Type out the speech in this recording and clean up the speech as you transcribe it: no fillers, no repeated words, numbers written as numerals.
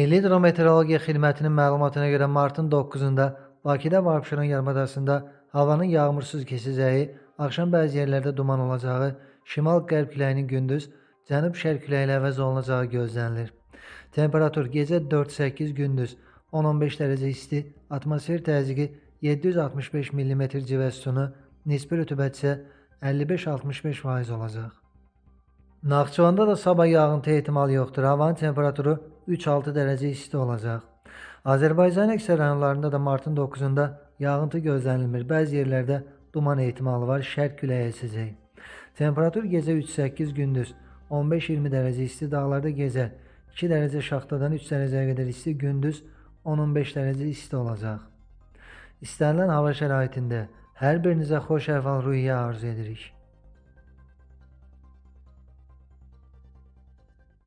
Milli Hidrometeorologiya Xidmətinin məlumatına görə martın 9-da Bakıda və Abşeron yarımadasında havanın yağmursuz keçəcəyi, axşam bəzi yerlərdə duman olacağı, şimal-qərb küləyinin gündüz cənub-şərq küləyi ilə əvəz olunacağı gözlənilir. Temperatur gecə 4-8, gündüz 10-15 dərəcə isti, atmosfer təzyiqi 765 mm civə sütunu, nisbi rütubət isə 55-65% olacaq. Naxçıvanda da sabah yağıntı ehtimalı yoxdur. Havanın temperaturu 3-6 dərəcə isti olacaq. Azərbaycanın əksər rayonlarında da martın 9-da yağıntı gözlənilmir. Bəzi yerlərdə duman ehtimalı var, şərq küləyi əsəcək. Temperatur gecə 3-8, gündüz 15-20 dərəcə isti, dağlarda gecə 2 dərəcə şaxtadan 3 dərəcəyə qədər isti, gündüz 10-15 dərəcə isti olacaq. İstənilən hava şəraitində hər birinizə xoş əhval-ruhiyyə arzu edirik.